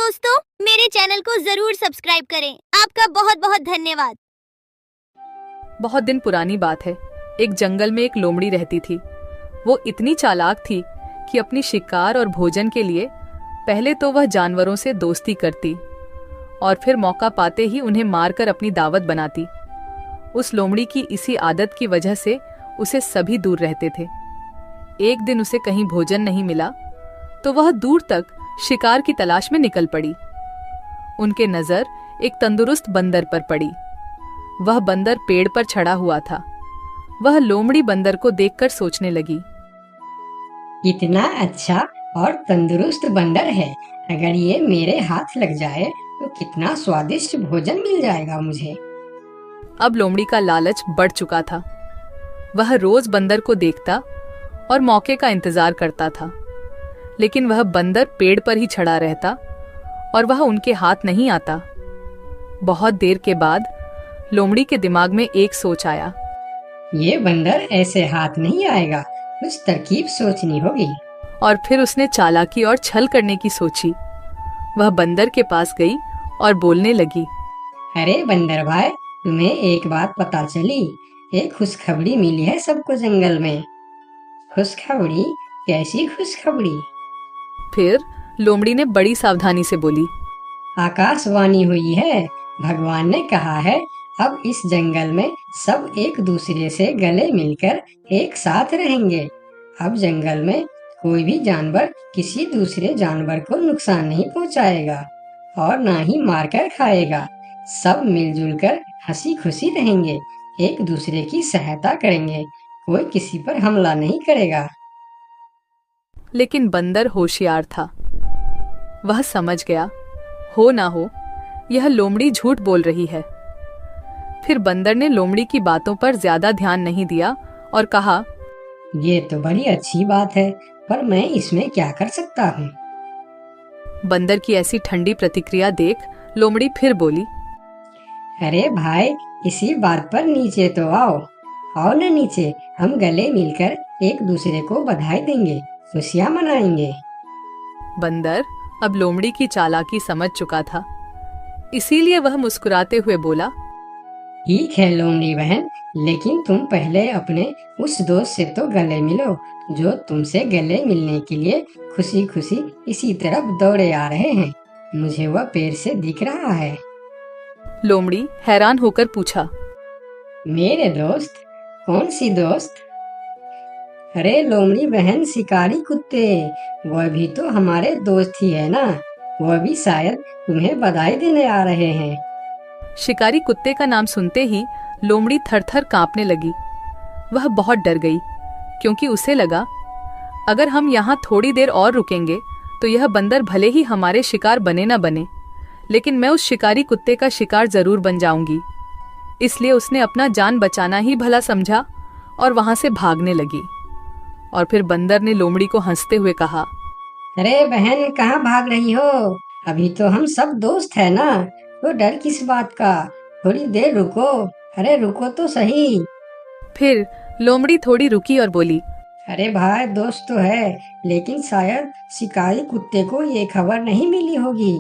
दोस्तों, मेरे चैनल को जरूर सब्सक्राइब करें। आपका बहुत बहुत धन्यवाद। बहुत दिन पुरानी बात है। एक जंगल में एक लोमड़ी रहती थी। वो इतनी चालाक थी कि अपनी शिकार और भोजन के लिए पहले तो वह जानवरों से दोस्ती करती और फिर मौका पाते ही उन्हें मारकर अपनी दावत बनाती। उस लोमड़ी की इसी आदत की वजह से उसे सभी दूर रहते थे। एक दिन उसे कहीं भोजन नहीं मिला तो वह दूर तक शिकार की तलाश में निकल पड़ी। उनके नजर एक तंदुरुस्त बंदर पर पड़ी। वह बंदर पेड़ पर चढ़ा हुआ था। वह लोमड़ी बंदर को देखकर सोचने लगी, कितना अच्छा और तंदुरुस्त बंदर है। अगर ये मेरे हाथ लग जाए तो कितना स्वादिष्ट भोजन मिल जाएगा मुझे। अब लोमड़ी का लालच बढ़ चुका था। वह रोज बंदर को देखता और मौके का इंतजार करता था, लेकिन वह बंदर पेड़ पर ही चढ़ा रहता और वह उनके हाथ नहीं आता। बहुत देर के बाद लोमड़ी के दिमाग में एक सोच आया। ये बंदर ऐसे हाथ नहीं आएगा, कुछ तरकीब सोचनी होगी। और फिर उसने चालाकी और छल करने की सोची। वह बंदर के पास गई और बोलने लगी, अरे बंदर भाई, तुम्हें एक बात पता चली? एक खुशखबरी मिली है सबको जंगल में। खुशखबरी? कैसी खुशखबरी? फिर लोमड़ी ने बड़ी सावधानी से बोली, आकाशवाणी हुई है। भगवान ने कहा है अब इस जंगल में सब एक दूसरे से गले मिलकर एक साथ रहेंगे। अब जंगल में कोई भी जानवर किसी दूसरे जानवर को नुकसान नहीं पहुंचाएगा और ना ही मारकर खाएगा। सब मिलजुल कर हंसी खुशी रहेंगे, एक दूसरे की सहायता करेंगे, कोई किसी पर हमला नहीं करेगा। लेकिन बंदर होशियार था। वह समझ गया, हो ना हो यह लोमड़ी झूठ बोल रही है। फिर बंदर ने लोमड़ी की बातों पर ज्यादा ध्यान नहीं दिया और कहा, ये तो बड़ी अच्छी बात है, पर मैं इसमें क्या कर सकता हूँ? बंदर की ऐसी ठंडी प्रतिक्रिया देख लोमड़ी फिर बोली, अरे भाई, इसी बात पर नीचे तो आओ। आओ ना नीचे, हम गले मिलकर एक दूसरे को बधाई देंगे, खुशियाँ मनाएंगे। बंदर अब लोमड़ी की चालाकी समझ चुका था, इसीलिए वह मुस्कुराते हुए बोला, ठीक है लोमड़ी बहन, लेकिन तुम पहले अपने उस दोस्त से तो गले मिलो जो तुमसे गले मिलने के लिए खुशी खुशी इसी तरफ दौड़े आ रहे हैं। मुझे वह पेड़ से दिख रहा है। लोमड़ी हैरान होकर पूछा, मेरे दोस्त? कौन सी दोस्त? अरे लोमड़ी बहन, शिकारी कुत्ते, वह भी तो हमारे दोस्त ही है ना। वह भी शायद तुम्हें बधाई देने आ रहे हैं। शिकारी कुत्ते का नाम सुनते ही लोमड़ी थर-थर कांपने लगी। वह बहुत डर गई, क्योंकि उसे लगा अगर हम यहाँ थोड़ी देर और रुकेंगे तो यह बंदर भले ही हमारे शिकार बने न बने, लेकिन मैं उस शिकारी कुत्ते का शिकार जरूर बन जाऊंगी। इसलिए उसने अपना जान बचाना ही भला समझा और वहां से भागने लगी। और फिर बंदर ने लोमड़ी को हंसते हुए कहा, अरे बहन, कहाँ भाग रही हो? अभी तो हम सब दोस्त है ना, तो डर किस बात का? थोड़ी देर रुको। अरे रुको तो सही। फिर लोमड़ी थोड़ी रुकी और बोली, अरे भाई, दोस्त तो है, लेकिन शायद शिकारी कुत्ते को ये खबर नहीं मिली होगी।